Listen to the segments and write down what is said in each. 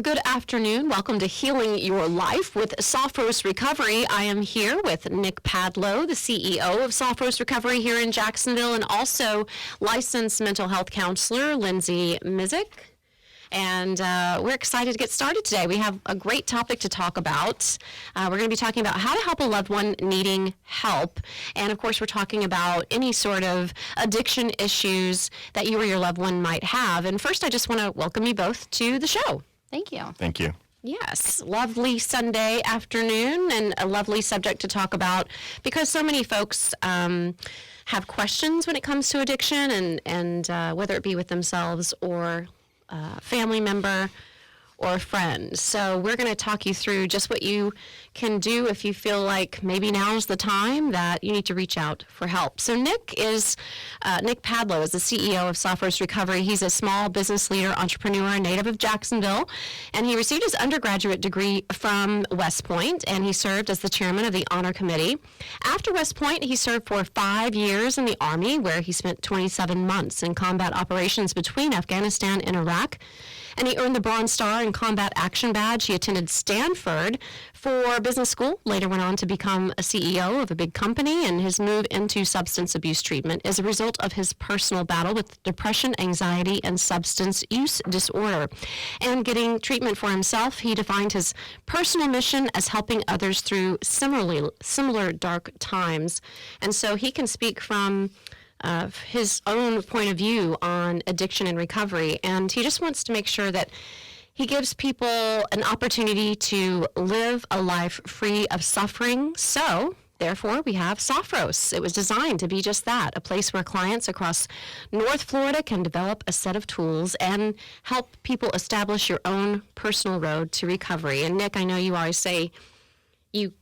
Good afternoon. Welcome to Healing Your Life with Sophros Recovery. I am here with Nick Padlo, the CEO of Sophros Recovery here in Jacksonville, and also licensed mental health counselor Linsey Mizic. And we're excited to get started today. We have a great topic to talk about. We're going to be talking about how to help a loved one needing help. And of course, we're talking about any sort of addiction issues that you or your loved one might have. And first, I just want to welcome you both to the show. Thank you. Thank you. Yes, lovely Sunday afternoon and a lovely subject to talk about because so many folks have questions when it comes to addiction and whether it be with themselves or family member or friend. So we're going to talk you through just what you can do if you feel like maybe now's the time that you need to reach out for help. So Nick Padlo is the CEO of Sophros Recovery. He's a small business leader, entrepreneur, native of Jacksonville, and he received his undergraduate degree from West Point, and he served as the chairman of the honor committee. After West Point, he served for 5 years in the Army, where he spent 27 months in combat operations between Afghanistan and Iraq. And he earned the Bronze Star and Combat Action Badge. He attended Stanford for business school, later went on to become a CEO of a big company, and his move into substance abuse treatment is a result of his personal battle with depression, anxiety, and substance use disorder. And getting treatment for himself, he defined his personal mission as helping others through similar dark times. And so he can speak from his own point of view on addiction and recovery, and he just wants to make sure that he gives people an opportunity to live a life free of suffering. So, therefore, we have Sophros. It was designed to be just that, a place where clients across North Florida can develop a set of tools and help people establish your own personal road to recovery. And Nick, I know you always say you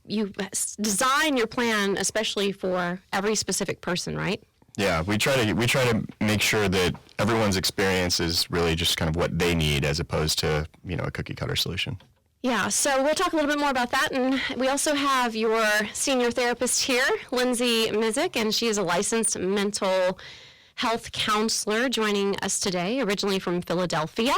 design your plan especially for every specific person, right? Yeah, we try to make sure that everyone's experience is really just kind of what they need as opposed to, a cookie cutter solution. Yeah, so we'll talk a little bit more about that. And we also have your senior therapist here, Linsey Mizic, and she is a licensed mental health counselor joining us today, originally from Philadelphia.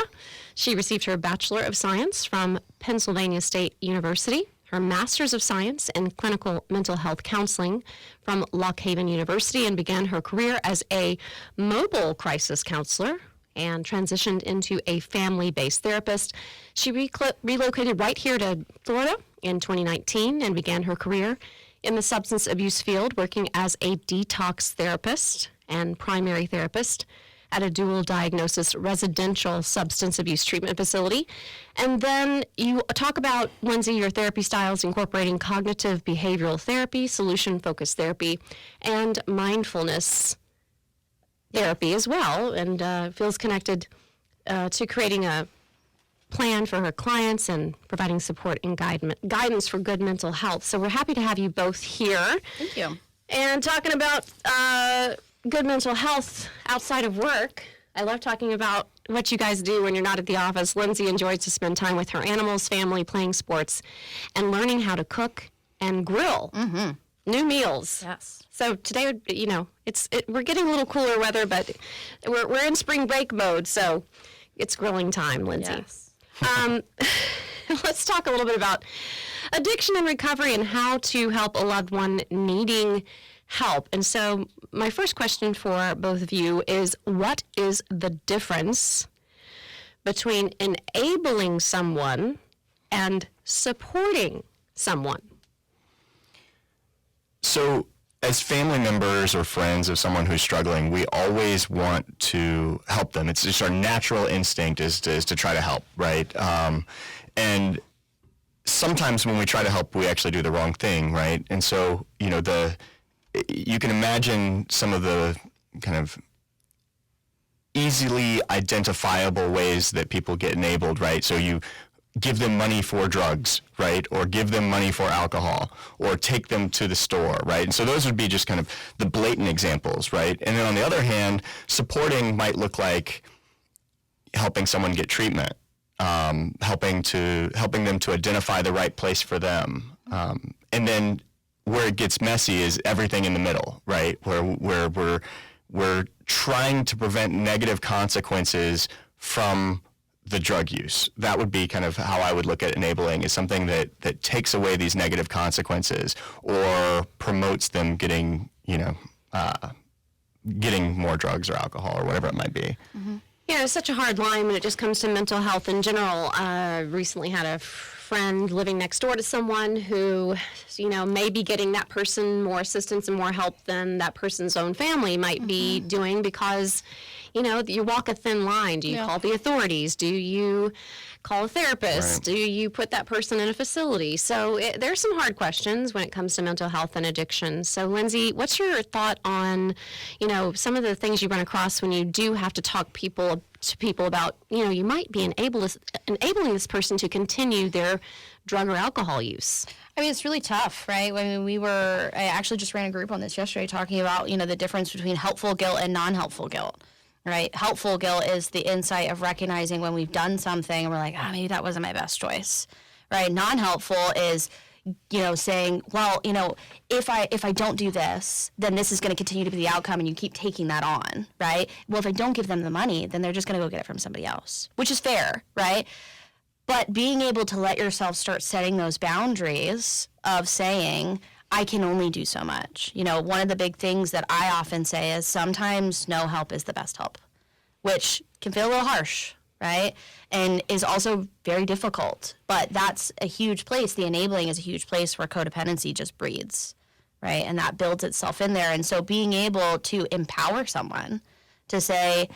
She received her Bachelor of Science from Pennsylvania State University, her Master's of Science in Clinical Mental Health Counseling from Lock Haven University, and began her career as a mobile crisis counselor and transitioned into a family-based therapist. She relocated right here to Florida in 2019 and began her career in the substance abuse field, working as a detox therapist and primary therapist at a dual diagnosis residential substance abuse treatment facility. And then you talk about, Linsey, your therapy styles incorporating cognitive behavioral therapy, solution-focused therapy, and mindfulness therapy as well, and feels connected to creating a plan for her clients and providing support and guidance for good mental health. So we're happy to have you both here. Thank you. And talking about good mental health outside of work, I love talking about what you guys do when you're not at the office. Linsey enjoys to spend time with her animals, family, playing sports, and learning how to cook and grill new meals. Yes. So today, we're getting a little cooler weather, but we're in spring break mode, so it's grilling time, Linsey. Yes. Let's talk a little bit about addiction and recovery and how to help a loved one needing help. And so my first question for both of you is, what is the difference between enabling someone and supporting someone? So as family members or friends of someone who's struggling, we always want to help them. It's just our natural instinct is to try to help, right? And sometimes when we try to help, we actually do the wrong thing, right? And so, you can imagine some of the kind of easily identifiable ways that people get enabled, right? So you give them money for drugs, right? Or give them money for alcohol, or take them to the store, right? And so those would be just kind of the blatant examples, right? And then on the other hand, supporting might look like helping someone get treatment, helping them to identify the right place for them. And then where it gets messy is everything in the middle, right? Where we're trying to prevent negative consequences from the drug use. That would be kind of how I would look at enabling, is something that takes away these negative consequences or promotes them getting, getting more drugs or alcohol or whatever it might be. Mm-hmm. Yeah, it's such a hard line when it just comes to mental health in general. Recently had a friend living next door to someone who, may be getting that person more assistance and more help than that person's own family might be doing because, you walk a thin line. Do you call the authorities? Do you call a therapist? Right. Do you put that person in a facility? So there's some hard questions when it comes to mental health and addiction. So Linsey, what's your thought on, some of the things you run across when you do have to talk to people about, you might be enabling this person to continue their drug or alcohol use? I mean, it's really tough, right? I mean, I actually just ran a group on this yesterday talking about, the difference between helpful guilt and non-helpful guilt, right? Helpful guilt is the insight of recognizing when we've done something and we're like, maybe that wasn't my best choice, right? Non-helpful is, saying, well, if I don't do this, then this is going to continue to be the outcome, and you keep taking that on, right? Well, if I don't give them the money, then they're just going to go get it from somebody else, which is fair, right? But being able to let yourself start setting those boundaries of saying, I can only do so much. One of the big things that I often say is sometimes no help is the best help, which can feel a little harsh, right? And is also very difficult. But that's a huge place. The enabling is a huge place where codependency just breeds, right? And that builds itself in there. And so being able to empower someone to say,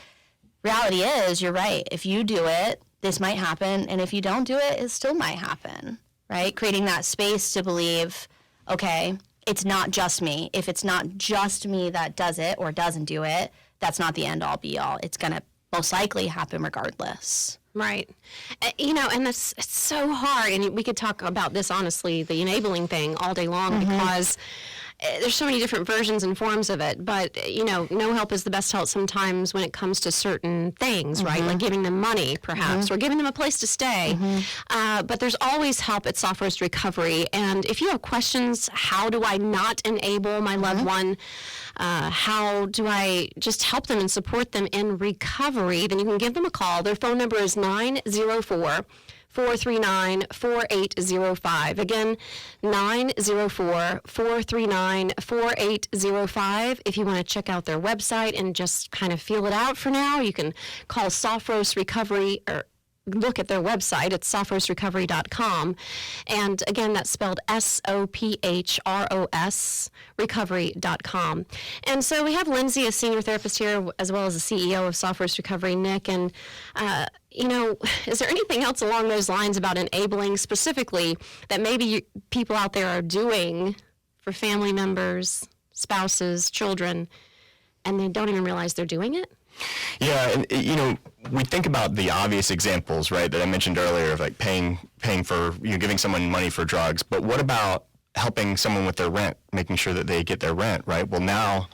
reality is, you're right. If you do it, this might happen. And if you don't do it, it still might happen, right? Creating that space to believe, okay, it's not just me. If it's not just me that does it or doesn't do it, that's not the end all be all. It's going to most likely happen regardless. Right. And it's so hard. And we could talk about this, honestly, the enabling thing all day long because there's so many different versions and forms of it. But, no help is the best help sometimes when it comes to certain things, right? Like giving them money, perhaps, or giving them a place to stay. But there's always help at Soft Roast Recovery. And if you have questions, how do I not enable my loved one? How do I just help them and support them in recovery? Then you can give them a call. Their phone number is 904-439-4805. Again, 904-439-4805. If you want to check out their website and just kind of feel it out for now, you can call Soft Roast Recovery or look at their website. It's softroastrecovery.com. And again, that's spelled SOPHROS recovery.com. And so we have Linsey, a senior therapist here, as well as the CEO of Soft Roast Recovery, Nick. And, is there anything else along those lines about enabling specifically that maybe people out there are doing for family members, spouses, children, and they don't even realize they're doing it? Yeah, and we think about the obvious examples, right, that I mentioned earlier of like paying for, giving someone money for drugs. But what about helping someone with their rent, making sure that they get their rent, right? Well, now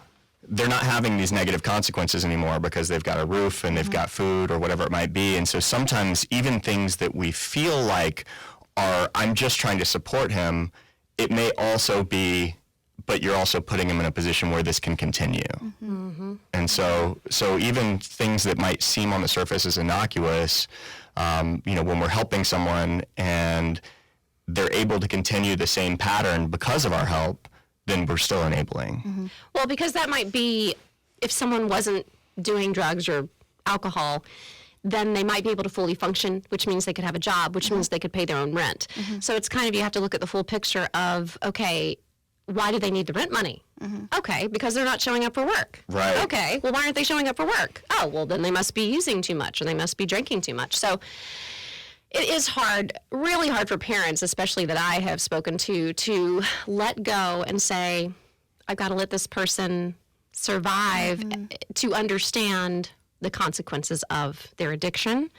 they're not having these negative consequences anymore because they've got a roof and they've got food or whatever it might be. And so sometimes even things that we feel like are, I'm just trying to support him, it may also be, but you're also putting him in a position where this can continue. And so even things that might seem on the surface as innocuous, when we're helping someone and they're able to continue the same pattern because of our help, then we're still enabling. Well, because that might be, if someone wasn't doing drugs or alcohol, then they might be able to fully function, which means they could have a job, which means they could pay their own rent. So it's kind of, you have to look at the full picture of, okay, why do they need the rent money? Okay, because they're not showing up for work. Right. Okay, well, why aren't they showing up for work? Oh, well, then they must be using too much or they must be drinking too much. So it is hard, really hard for parents, especially that I have spoken to let go and say, I've got to let this person survive to understand the consequences of their addiction.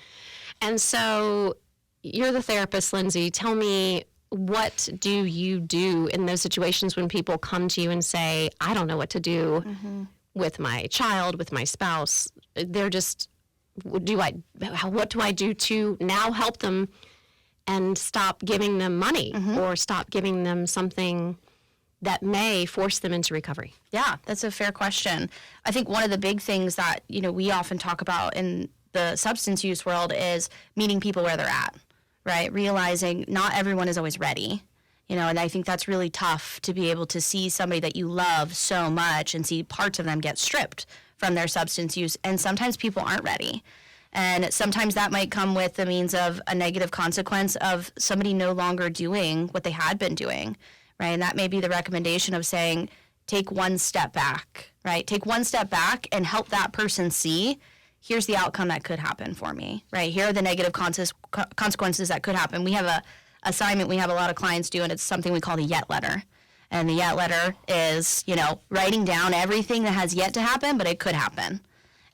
And so you're the therapist, Linsey. Tell me, what do you do in those situations when people come to you and say, I don't know what to do with my child, with my spouse? They're just, what do I do to now help them and stop giving them money or stop giving them something that may force them into recovery? Yeah, that's a fair question. I think one of the big things that, we often talk about in the substance use world is meeting people where they're at, right? Realizing not everyone is always ready, and I think that's really tough to be able to see somebody that you love so much and see parts of them get stripped from their substance use. And sometimes people aren't ready. And sometimes that might come with the means of a negative consequence of somebody no longer doing what they had been doing, right? And that may be the recommendation of saying, take one step back, right? Take one step back and help that person see, here's the outcome that could happen for me, right? Here are the negative consequences that could happen. We have a assignment we have a lot of clients do, and it's something we call the yet letter. And the yet letter is, writing down everything that has yet to happen, but it could happen.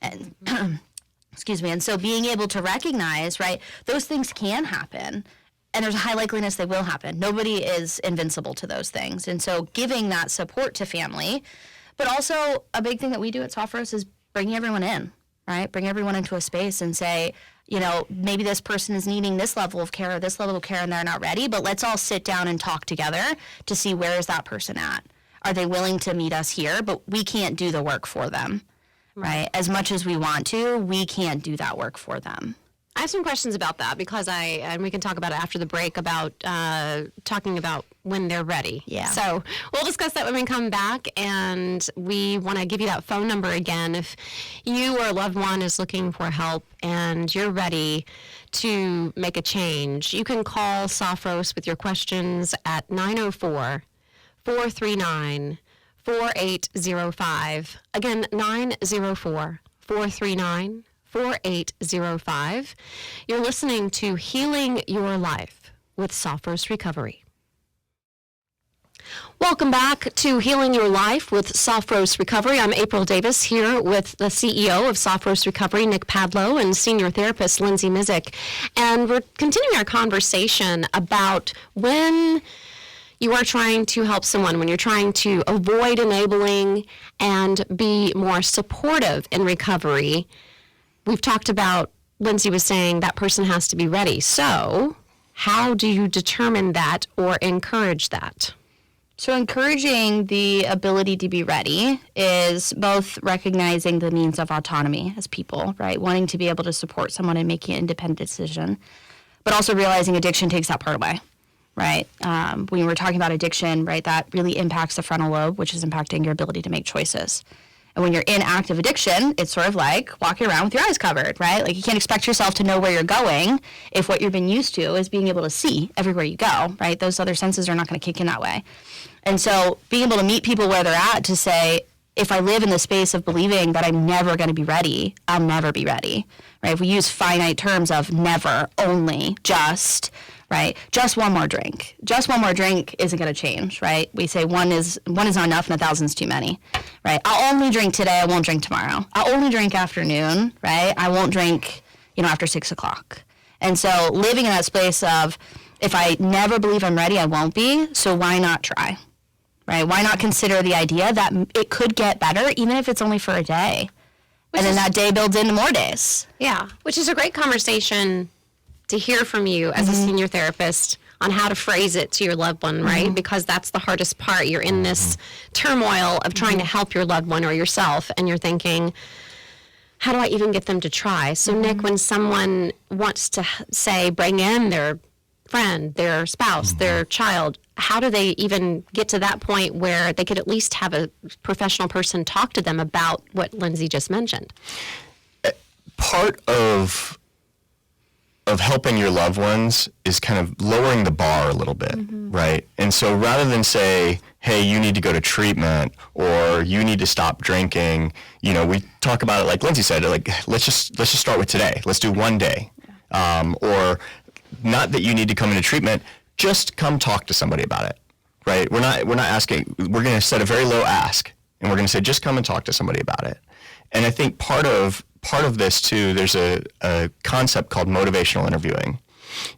And excuse me. And so being able to recognize, right, those things can happen, and there's a high likeliness they will happen. Nobody is invincible to those things. And so giving that support to family, but also a big thing that we do at Soft Roast is bringing everyone in, right? Bring everyone into a space and say, maybe this person is needing this level of care or this level of care and they're not ready, but let's all sit down and talk together to see where is that person at. Are they willing to meet us here? But we can't do the work for them, right? As much as we want to, we can't do that work for them. I have some questions about that because and we can talk about it after the break about talking about when they're ready. Yeah. So we'll discuss that when we come back, and we want to give you that phone number again. If you or a loved one is looking for help and you're ready to make a change, you can call Soft Roast with your questions at 904-439-4805. Again, 904-439-4805. You're listening to Healing Your Life with Soft Roast Recovery. Welcome back to Healing Your Life with Soft Roast Recovery. I'm April Davis here with the CEO of Soft Roast Recovery, Nick Padlo, and senior therapist Linsey Mizic. And we're continuing our conversation about when you are trying to help someone, when you're trying to avoid enabling and be more supportive in recovery. We've talked about, Linsey was saying, that person has to be ready. So how do you determine that or encourage that? So encouraging the ability to be ready is both recognizing the means of autonomy as people, right? Wanting to be able to support someone in making an independent decision, but also realizing addiction takes that part away, right? When we're talking about addiction, right, that really impacts the frontal lobe, which is impacting your ability to make choices. And when you're in active addiction, it's sort of like walking around with your eyes covered, right? Like you can't expect yourself to know where you're going if what you've been used to is being able to see everywhere you go, right? Those other senses are not going to kick in that way. And so being able to meet people where they're at to say, if I live in the space of believing that I'm never going to be ready, I'll never be ready, right? If we use finite terms of never, only, just, right? Just one more drink. Just one more drink isn't going to change, right? We say one is not enough and 1,000's too many, right? I'll only drink today, I won't drink tomorrow. I'll only drink afternoon, right? I won't drink, after 6 o'clock. And so living in that space of, if I never believe I'm ready, I won't be, so why not try, right? Why not consider the idea that it could get better, even if it's only for a day? And then that day builds into more days. Yeah, which is a great conversation to hear from you as a senior therapist on how to phrase it to your loved one, right? Because that's the hardest part. You're in this turmoil of trying to help your loved one or yourself, and you're thinking, how do I even get them to try? So, Nick, when someone wants to say, bring in their friend, their spouse, their child, how do they even get to that point where they could at least have a professional person talk to them about what Linsey just mentioned? Part of helping your loved ones is kind of lowering the bar a little bit, right? And so rather than say, hey, you need to go to treatment or you need to stop drinking, we talk about it like Linsey said, like let's just start with today. Let's do one day. Or not that you need to come into treatment, just come talk to somebody about it, right? We're not asking, we're going to set a very low ask, and we're going to say, just come and talk to somebody about it. And I think part of this too, there's a concept called motivational interviewing.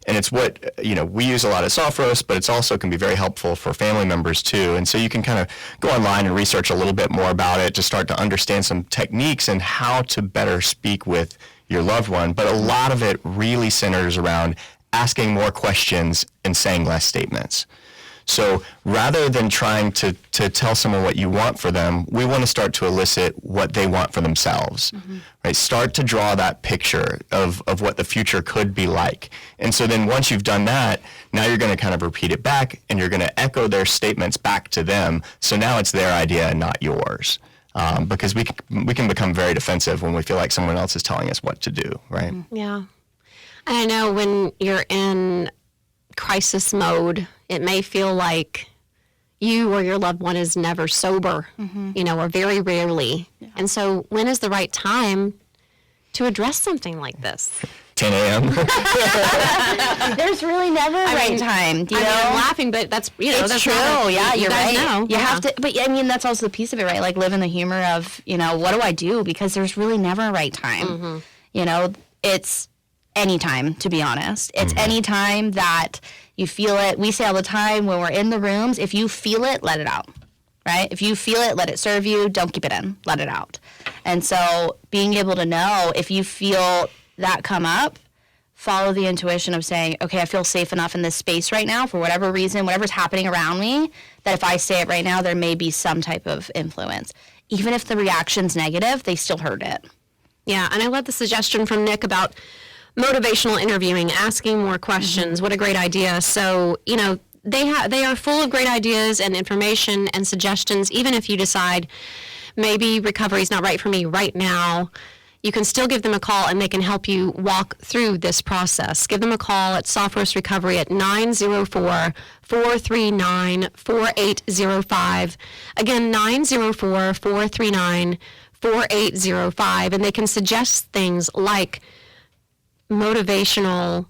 And it's what, we use a lot at Soft Roast, but it's also can be very helpful for family members too. And so you can kind of go online and research a little bit more about it to start to understand some techniques and how to better speak with your loved one. But a lot of it really centers around asking more questions and saying less statements. So rather than trying to tell someone what you want for them, we want to start to elicit what they want for themselves, right? Start to draw that picture of what the future could be like. And so then once you've done that, now you're going to kind of repeat it back, and you're going to echo their statements back to them. So now it's their idea and not yours. Because we can become very defensive when we feel like someone else is telling us what to do, right? Yeah. And I know when you're in crisis mode, it may feel like you or your loved one is never sober, or very rarely. Yeah. And so when is the right time to address something like this? 10 a.m. There's really never a right time. I'm laughing, but that's, it's that's true. Not, you're right. Know. You have to, but I mean, that's also the piece of it, right? Like live in the humor of, what do I do? Because there's really never a right time. It's any time, to be honest. It's any time that you feel it. We say all the time when we're in the rooms, if you feel it, let it out, right? If you feel it, let it serve you. Don't keep it in. Let it out. And so being able to know if you feel that come up, follow the intuition of saying, okay, I feel safe enough in this space right now for whatever reason, whatever's happening around me, that if I say it right now, there may be some type of influence. Even if the reaction's negative, they still heard it. Yeah, and I love the suggestion from Nick about motivational interviewing, asking more questions. What a great idea. So, they are full of great ideas and information and suggestions. Even if you decide maybe recovery is not right for me right now, you can still give them a call and they can help you walk through this process. Give them a call at Software's Recovery at 904-439-4805. Again, 904-439-4805. And they can suggest things like motivational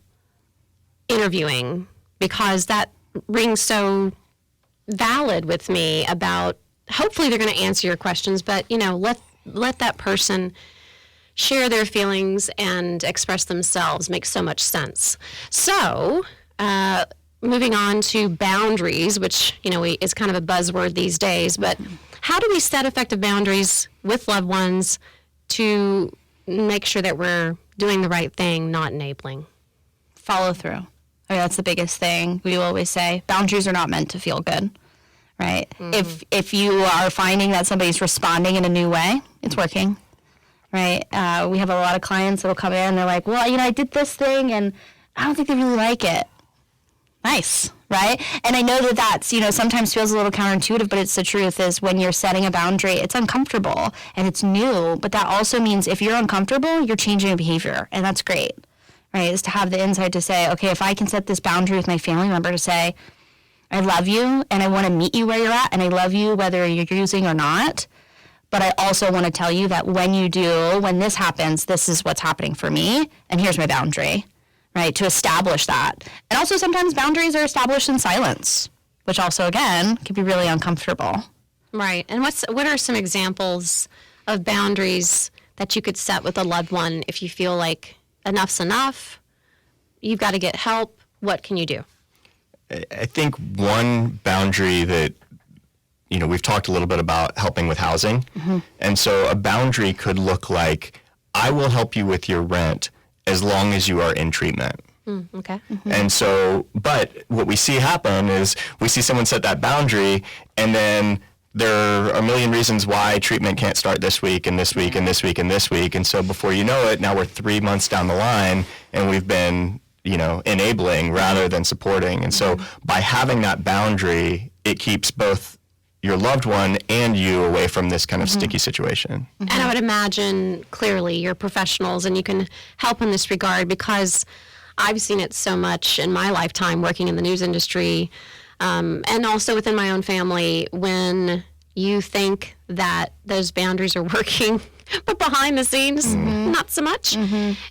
interviewing, because that rings so valid with me about hopefully they're going to answer your questions, but let that person share their feelings and express themselves. Makes so much sense. So moving on to boundaries, which is kind of a buzzword these days, but how do we set effective boundaries with loved ones to make sure that we're doing the right thing, not enabling? Follow through. I mean, that's the biggest thing we always say. Boundaries are not meant to feel good, right? If you are finding that somebody's responding in a new way, it's working, right? We have a lot of clients that will come in and they're like, well, I did this thing and I don't think they really like it. Nice, right? And I know that that's, sometimes feels a little counterintuitive, but it's the truth is when you're setting a boundary, it's uncomfortable and it's new, but that also means if you're uncomfortable, you're changing a behavior, and that's great, right? Is to have the insight to say, okay, if I can set this boundary with my family member to say, I love you and I want to meet you where you're at, and I love you whether you're using or not, but I also want to tell you that when this happens, this is what's happening for me, and here's my boundary. Right, to establish that. And also sometimes boundaries are established in silence, which also, again, can be really uncomfortable. Right. And what are some examples of boundaries that you could set with a loved one if you feel like enough's enough, you've got to get help? What can you do? I think one boundary that, we've talked a little bit about helping with housing. And so a boundary could look like, I will help you with your rent as long as you are in treatment. Okay. And so, but what we see happen is we see someone set that boundary, and then there are a million reasons why treatment can't start this week and this week and this week and this week. And so before you know it, now we're 3 months down the line and we've been, enabling rather than supporting. And so by having that boundary, it keeps both your loved one and you away from this kind of sticky situation. And I would imagine clearly you're professionals and you can help in this regard, because I've seen it so much in my lifetime working in the news industry, and also within my own family, when you think that those boundaries are working, but behind the scenes, not so much.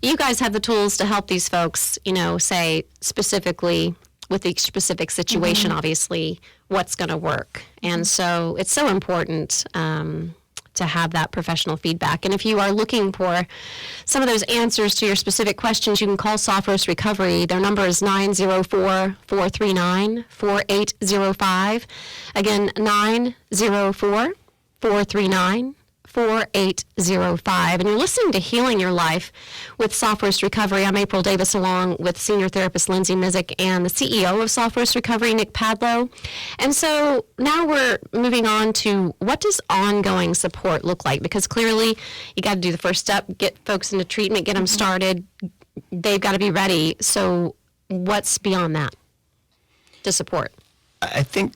You guys have the tools to help these folks, say specifically with each specific situation, obviously, what's going to work. And so it's so important to have that professional feedback. And if you are looking for some of those answers to your specific questions, you can call Software's Recovery. Their number is 904-439-4805. Again, 904-439-4805. 4805. And you're listening to Healing Your Life with Southwest Recovery. I'm April Davis, along with senior therapist Linsey Mizic and the CEO of Southwest Recovery, Nick Padlo. And so now we're moving on to, what does ongoing support look like? Because clearly you got to do the first step, get folks into treatment, get them started. They've got to be ready. So what's beyond that to support? I think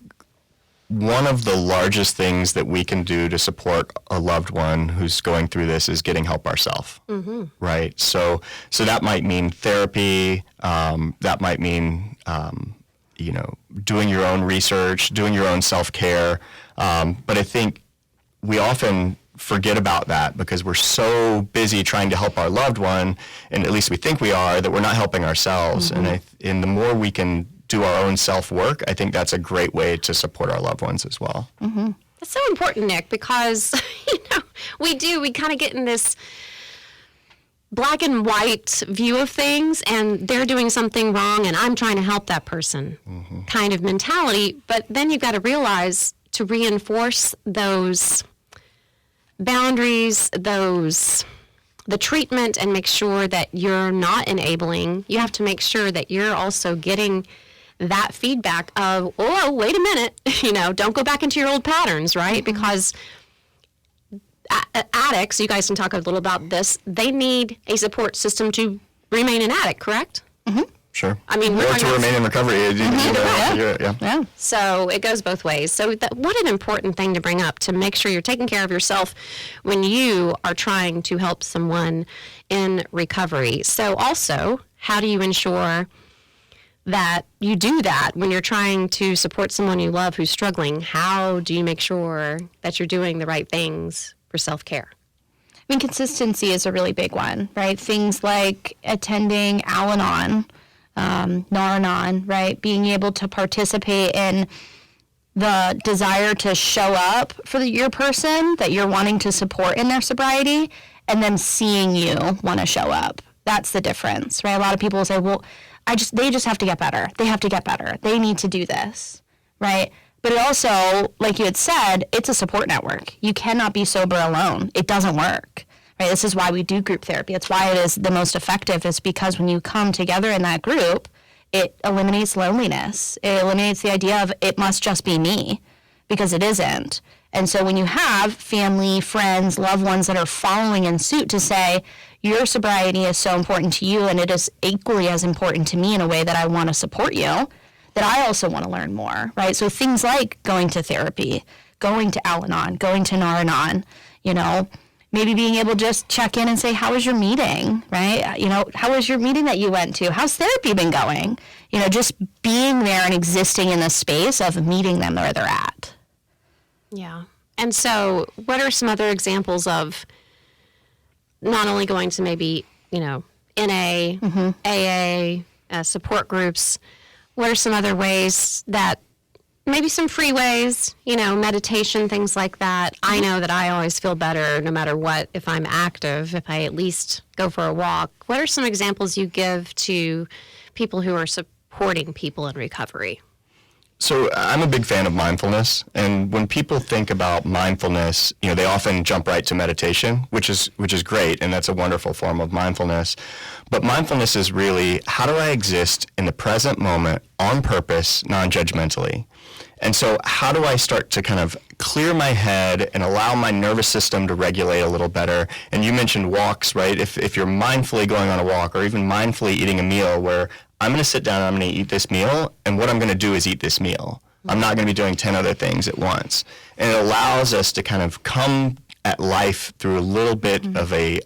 one of the largest things that we can do to support a loved one who's going through this is getting help ourselves, right? So that might mean therapy. That might mean, doing your own research, doing your own self-care. But I think we often forget about that because we're so busy trying to help our loved one, and at least we think we are, that we're not helping ourselves. And the more we can do our own self-work, I think that's a great way to support our loved ones as well. That's so important, Nick, because, we kind of get in this black and white view of things, and they're doing something wrong and I'm trying to help that person kind of mentality. But then you've got to realize, to reinforce those boundaries, the treatment, and make sure that you're not enabling, you have to make sure that you're also getting that feedback of, oh, wait a minute, don't go back into your old patterns, right? Because addicts, you guys can talk a little about this, they need a support system to remain an addict, correct? Sure. I mean, or to remain in recovery. Yeah. So it goes both ways. So what an important thing to bring up, to make sure you're taking care of yourself when you are trying to help someone in recovery. So also, how do you ensure that you do that when you're trying to support someone you love who's struggling? How do you make sure that you're doing the right things for self-care? I mean, consistency is a really big one, right? Things like attending Al-Anon, Nar-Anon, right? Being able to participate in the desire to show up for your person that you're wanting to support in their sobriety, and then seeing you want to show up. That's the difference, right? A lot of people say, well, they just have to get better. They have to get better. They need to do this, right? But it also, like you had said, it's a support network. You cannot be sober alone. It doesn't work, right? This is why we do group therapy. It's why it is the most effective, is because when you come together in that group, it eliminates loneliness. It eliminates the idea of it must just be me, because it isn't. And so when you have family, friends, loved ones that are following in suit to say, your sobriety is so important to you and it is equally as important to me in a way that I want to support you, that I also want to learn more, right? So things like going to therapy, going to Al-Anon, going to Nar-Anon, maybe being able to just check in and say, how was your meeting, right? How was your meeting that you went to? How's therapy been going? Just being there and existing in the space of meeting them where they're at. Yeah. And so what are some other examples of not only going to maybe, NA, AA, support groups, what are some other ways that, maybe some free ways, meditation, things like that? I know that I always feel better no matter what if I'm active, if I at least go for a walk. What are some examples you give to people who are supporting people in recovery? So I'm a big fan of mindfulness, and when people think about mindfulness, they often jump right to meditation, which is great, and that's a wonderful form of mindfulness. But mindfulness is really, how do I exist in the present moment on purpose, non-judgmentally? And so how do I start to kind of clear my head and allow my nervous system to regulate a little better? And you mentioned walks, right? If you're mindfully going on a walk, or even mindfully eating a meal, where I'm going to sit down and I'm going to eat this meal, and what I'm going to do is eat this meal. I'm not going to be doing 10 other things at once. And it allows us to kind of come at life through a little bit of a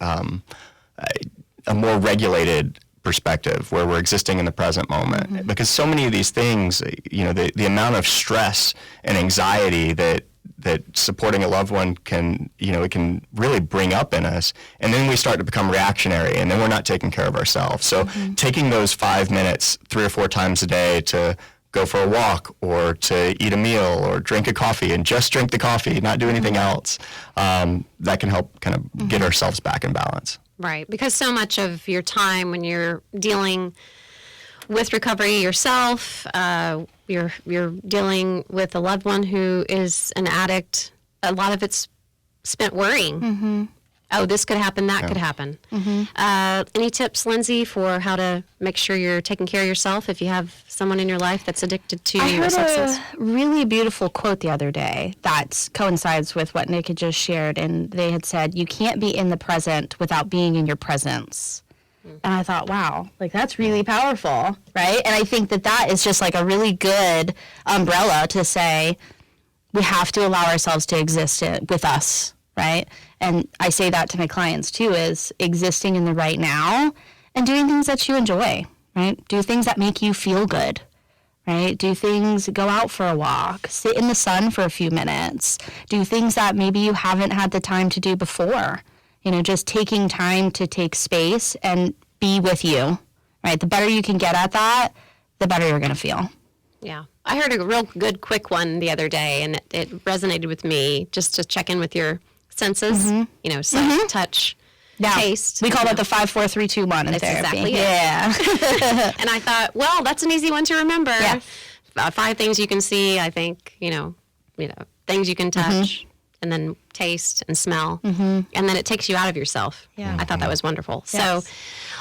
more regulated perspective, where we're existing in the present moment. Because so many of these things, the amount of stress and anxiety that supporting a loved one can, it can really bring up in us. And then we start to become reactionary, and then we're not taking care of ourselves. So taking those 5 minutes 3 or 4 times a day to go for a walk, or to eat a meal, or drink a coffee, and just drink the coffee, not do anything else, that can help kind of get ourselves back in balance. Right, because so much of your time when you're dealing with recovery yourself, you're dealing with a loved one who is an addict, a lot of it's spent worrying. Oh, this could happen, that could happen. Any tips, Lindsay, for how to make sure you're taking care of yourself if you have someone in your life that's addicted to I a heard substance? a really beautiful quote the other day that coincides with what Nick had just shared, and they had said, you can't be in the present without being in your presence. And I thought, wow, like that's really powerful, right? And I think that that is just like a really good umbrella to say we have to allow ourselves to exist with us, right? And I say that to my clients too, is existing in the right now and doing things that you enjoy, right? Do things that make you feel good, right? Do things, go out for a walk, sit in the sun for a few minutes, do things that maybe you haven't had the time to do before. You know, just taking time to take space and be with you, right? The better you can get at that, the better you're going to feel. Yeah. I heard a real good, quick one the other day, and it resonated with me, just to check in with your senses, you know, sight, touch, taste. We call that the 5, 4, 3, 2, 1 in That's therapy. exactly it. Yeah. And I thought, well, that's an easy one to remember. Yeah. 5 things you can see, I think, you know, things you can touch, and then taste and smell, and then it takes you out of yourself. Yeah. I thought that was wonderful. Yes. So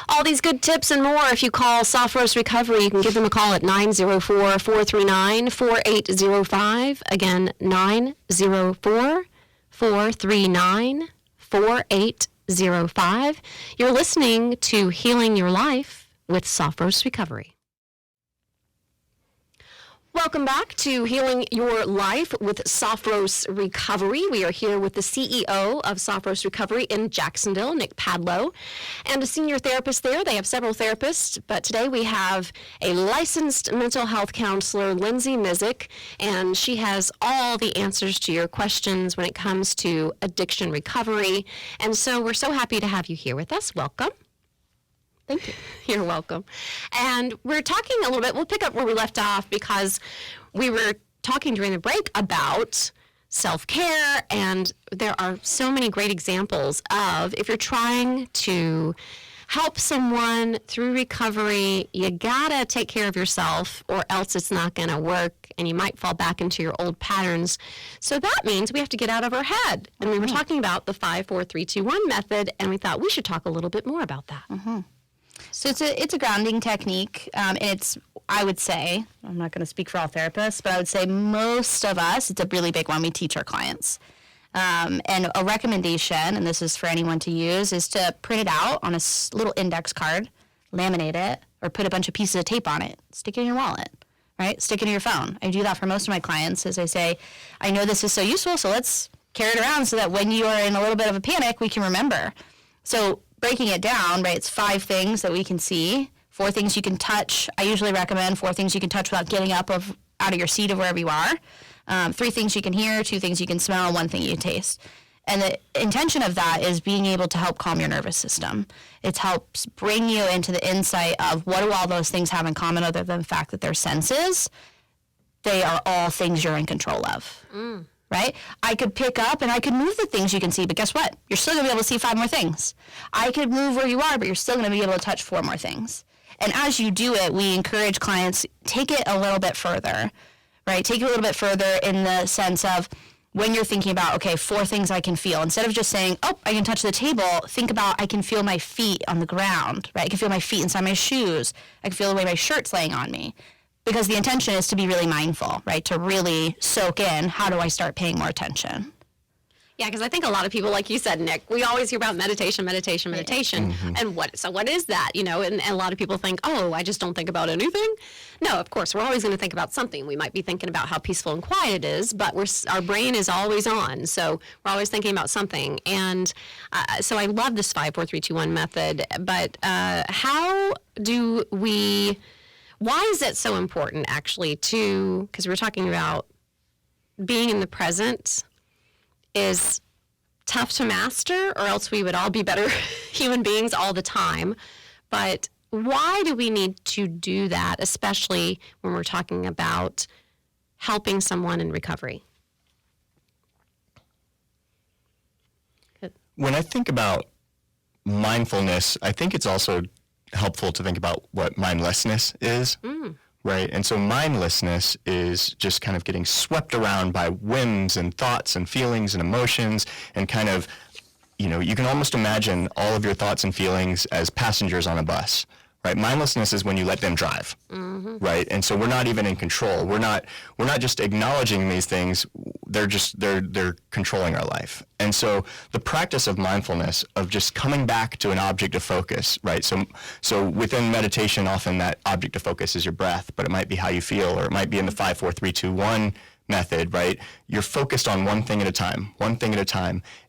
all these good tips and more, if you call Soft Roast Recovery, you can give them a call at 904-439-4805. Again, 904-439-4805. You're listening to Healing Your Life with Soft Roast Recovery. Welcome back to Healing Your Life with Soft Roast Recovery. We are here with the CEO of Soft Roast Recovery in Jacksonville, Nick Padlo, and a senior therapist there. They have several therapists, but today we have a licensed mental health counselor, Linsey Mizic, and she has all the answers to your questions when it comes to addiction recovery. And so we're so happy to have you here with us. Welcome. Thank you. You're welcome. And we're talking a little bit, we'll pick up where we left off, because we were talking during the break about self-care, and there are so many great examples of, if you're trying to help someone through recovery, you gotta take care of yourself, or else it's not gonna work, and you might fall back into your old patterns. So that means we have to get out of our head. And we were talking about the 5, 4, 3, 2, 1 method, and we thought we should talk a little bit more about that. So it's a grounding technique. It's, I would say, I'm not going to speak for all therapists, but I would say most of us, it's a really big one we teach our clients. And a recommendation, and this is for anyone to use, is to print it out on a little index card, laminate it, or put a bunch of pieces of tape on it, stick it in your wallet, right? Stick it in your phone. I do that for most of my clients, as I say, I know this is so useful, so let's carry it around so that when you are in a little bit of a panic, we can remember. So breaking it down, right, it's 5 things that we can see, 4 things you can touch. I usually recommend 4 things you can touch without getting up out of your seat or wherever you are. 3 things you can hear, 2 things you can smell, and 1 thing you can taste. And the intention of that is being able to help calm your nervous system. It helps bring you into the insight of what do all those things have in common other than the fact that they're senses. They are all things you're in control of. Right? I could pick up and I could move the things you can see, but guess what? You're still going to be able to see 5 more things. I could move where you are, but you're still going to be able to touch 4 more things. And as you do it, we encourage clients, take it a little bit further, right? Take it a little bit further in the sense of when you're thinking about, okay, 4 things I can feel. Instead of just saying, oh, I can touch the table, think about I can feel my feet on the ground, right? I can feel my feet inside my shoes. I can feel the way my shirt's laying on me. Because the intention is to be really mindful, right? To really soak in, how do I start paying more attention? Yeah, because I think a lot of people, like you said, Nick, we always hear about meditation. And what is that? You know, and a lot of people think, oh, I just don't think about anything. No, of course, we're always going to think about something. We might be thinking about how peaceful and quiet it is, but our brain is always on. So we're always thinking about something. And so I love this 5, 4, 3, 2, 1 method. But how do we... Why is it so important, actually, because we're talking about being in the present is tough to master, or else we would all be better human beings all the time. But why do we need to do that, especially when we're talking about helping someone in recovery? Good. When I think about mindfulness, I think it's also helpful to think about what mindlessness is, right? And so mindlessness is just kind of getting swept around by whims and thoughts and feelings and emotions and kind of, you can almost imagine all of your thoughts and feelings as passengers on a bus, right? Mindlessness is when you let them drive, right? And so we're not even in control. We're not just acknowledging these things. They're controlling our life. And so the practice of mindfulness, of just coming back to an object of focus, right? So within meditation, often that object of focus is your breath, but it might be how you feel, or it might be in the 5, 4, 3, 2, 1 method, right? You're focused on one thing at a time.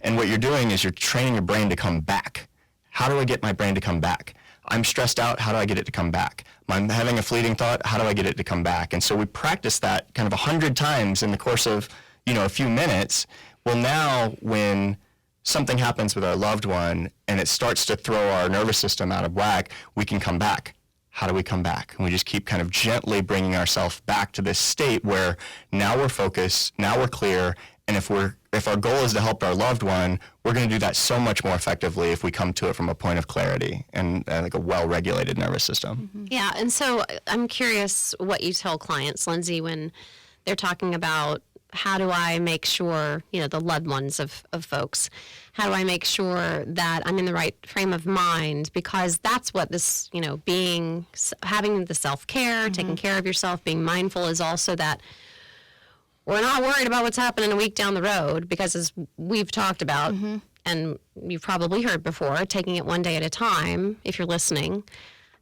And what you're doing is you're training your brain to come back. How do I get my brain to come back? I'm stressed out. How do I get it to come back? I'm having a fleeting thought. How do I get it to come back? And so we practice that kind of 100 times in the course of, a few minutes. Well, now when something happens with our loved one and it starts to throw our nervous system out of whack, we can come back. How do we come back? And we just keep kind of gently bringing ourselves back to this state where now we're focused, now we're clear, and if our goal is to help our loved one, we're going to do that so much more effectively if we come to it from a point of clarity and like a well-regulated nervous system. Mm-hmm. Yeah, and so I'm curious what you tell clients, Linsey, when they're talking about how do I make sure, the loved ones of folks, how do I make sure that I'm in the right frame of mind? Because that's what this, having the self-care, taking care of yourself, being mindful is also that we're not worried about what's happening a week down the road, because as we've talked about, and you've probably heard before, taking it one day at a time, if you're listening.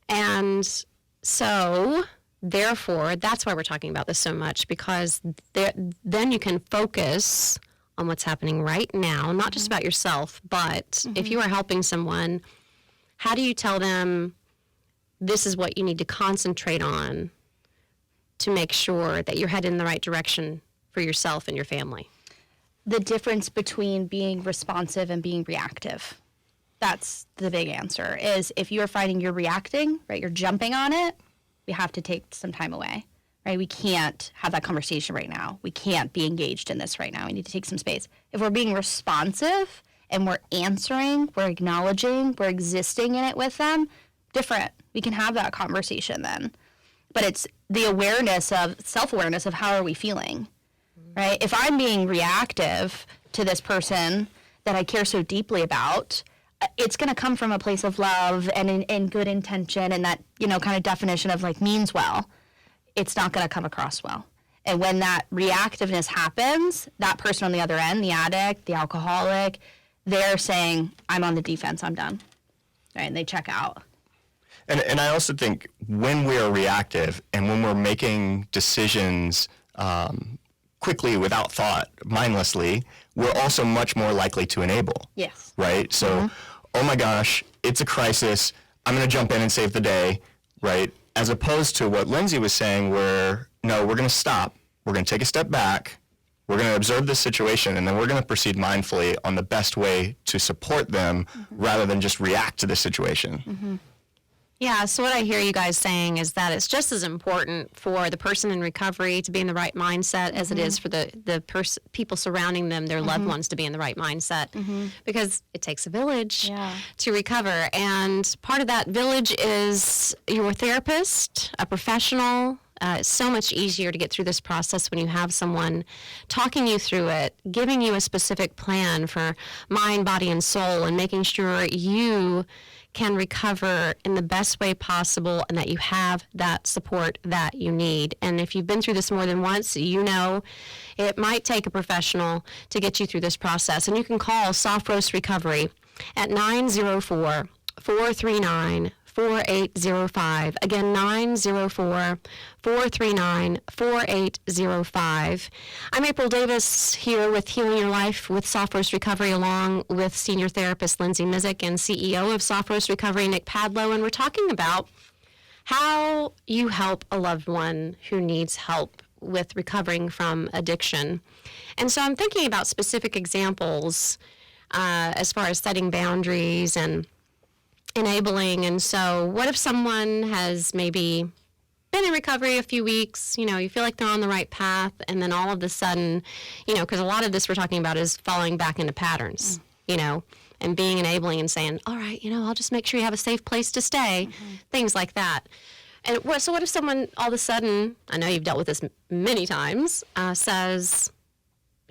And so therefore, that's why we're talking about this so much, because then you can focus on what's happening right now, not just about yourself, but if you are helping someone, how do you tell them this is what you need to concentrate on to make sure that you're headed in the right direction for yourself and your family? The difference between being responsive and being reactive. That's the big answer, is if you're finding you're reacting, right, you're jumping on it, we have to take some time away, right? We can't have that conversation right now. We can't be engaged in this right now. We need to take some space. If we're being responsive and we're answering, we're acknowledging, we're existing in it with them, different. We can have that conversation then. But it's the self-awareness of how are we feeling, right? If I'm being reactive to this person that I care so deeply about, it's going to come from a place of love and good intention and that, kind of definition of like means well. It's not going to come across well. And when that reactiveness happens, that person on the other end, the addict, the alcoholic, they're saying, I'm on the defense, I'm done. Right? And they check out. And I also think when we are reactive and when we're making decisions quickly, without thought, mindlessly, we're also much more likely to enable. Yes. Right? So, oh my gosh, it's a crisis. I'm going to jump in and save the day, right? As opposed to what Linsey was saying, where, no, we're going to stop. We're going to take a step back. We're going to observe this situation, and then we're going to proceed mindfully on the best way to support them rather than just react to the situation. Yeah, so what I hear you guys saying is that it's just as important for the person in recovery to be in the right mindset as it is for the people surrounding them, their loved ones, to be in the right mindset, because it takes a village to recover. And part of that village is your therapist, a professional. It's so much easier to get through this process when you have someone talking you through it, giving you a specific plan for mind, body, and soul, and making sure you can recover in the best way possible and that you have that support that you need. And if you've been through this more than once, you know it might take a professional to get you through this process. And you can call Soft Roast Recovery at 904-439-4805. Again, 904-439-4805. I'm April Davis here with Healing Your Life with Soft Roast Recovery, along with senior therapist Linsey Mizic and CEO of Soft Roast Recovery, Nick Padlo, and we're talking about how you help a loved one who needs help with recovering from addiction. And so I'm thinking about specific examples as far as setting boundaries and enabling. And so what if someone has maybe been in recovery a few weeks, you feel like they're on the right path, and then all of a sudden, because a lot of this we're talking about is falling back into patterns, and being enabling and saying, all right, I'll just make sure you have a safe place to stay, things like that. And so what if someone all of a sudden, I know you've dealt with this many times, says,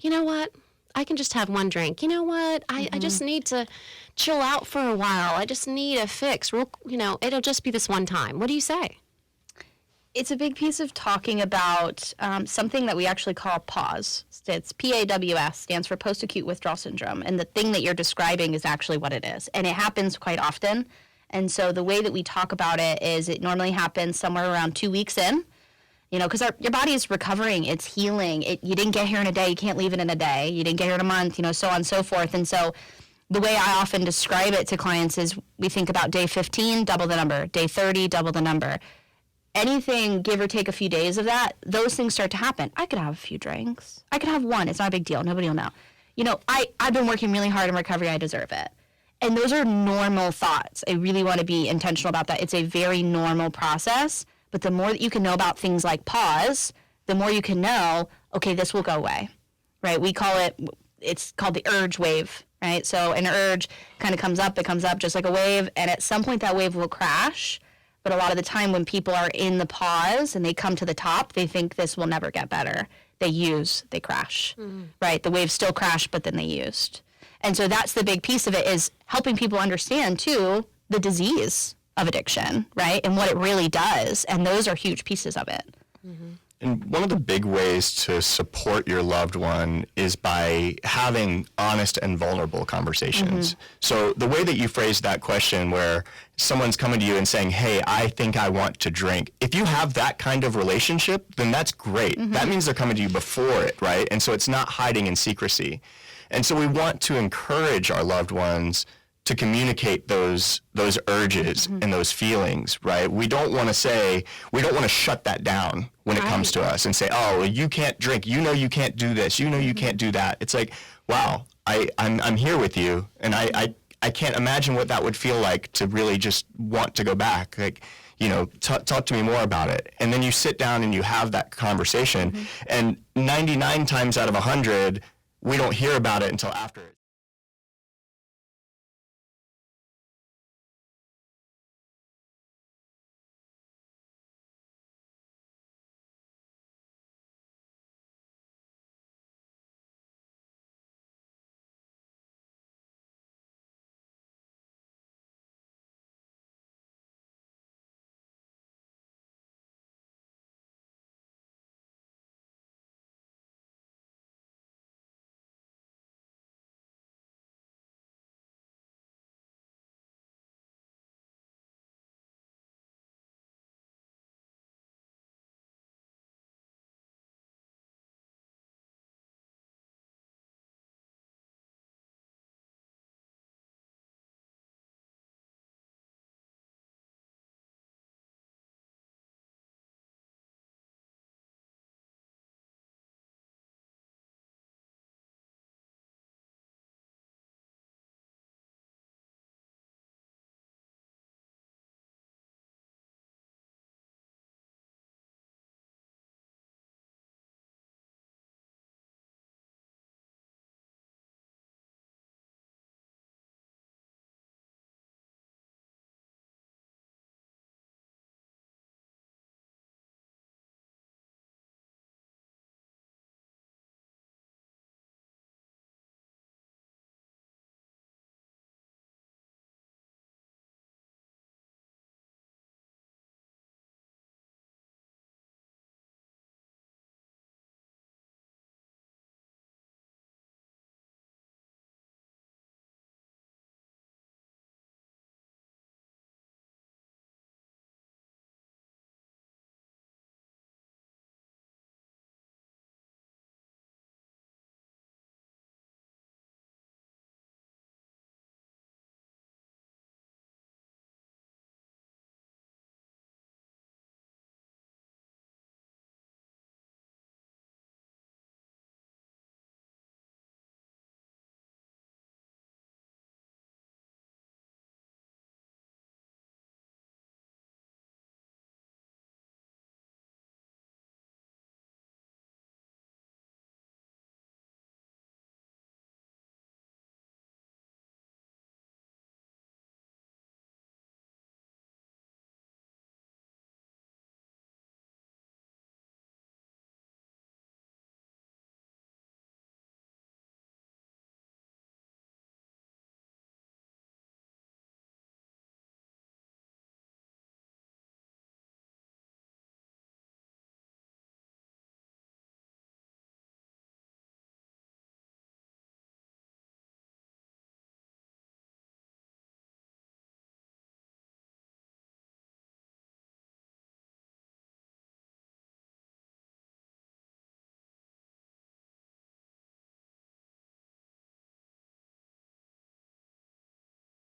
you know what, I can just have one drink. You know what, I just need to chill out for a while. I just need a fix. It'll just be this one time. What do you say? It's a big piece of talking about something that we actually call PAWS. It's PAWS, stands for post-acute withdrawal syndrome. And the thing that you're describing is actually what it is. And it happens quite often. And so the way that we talk about it is it normally happens somewhere around 2 weeks in, because your body is recovering, it's healing. You didn't get here in a day, you can't leave it in a day. You didn't get here in a month, so on and so forth. And so the way I often describe it to clients is we think about day 15, double the number. Day 30, double the number. Anything, give or take a few days of that, those things start to happen. I could have a few drinks. I could have one. It's not a big deal. Nobody will know. I've been working really hard in recovery. I deserve it. And those are normal thoughts. I really want to be intentional about that. It's a very normal process. But the more that you can know about things like PAWS, the more you can know, okay, this will go away, right? It's called the urge wave, right? So an urge kind of comes up just like a wave. And at some point that wave will crash. But a lot of the time when people are in the pause and they come to the top, they think this will never get better. They crash, right? The waves still crash, but then they used. And so that's the big piece of it, is helping people understand, too, the disease of addiction, right? And what it really does. And those are huge pieces of it. Mm-hmm. And one of the big ways to support your loved one is by having honest and vulnerable conversations. Mm-hmm. So the way that you phrased that question, where someone's coming to you and saying, hey, I think I want to drink. If you have that kind of relationship, then that's great. Mm-hmm. That means they're coming to you before it, right? And so it's not hiding in secrecy. And so we want to encourage our loved ones to communicate those urges and those feelings, right? We don't want to shut that down when it comes to us and say, oh, you can't drink. You can't do this. You can't do that. It's like, wow, I'm here with you. And I can't imagine what that would feel like to really just want to go back. Like, talk to me more about it. And then you sit down and you have that conversation. And 99 times out of 100, we don't hear about it until after it.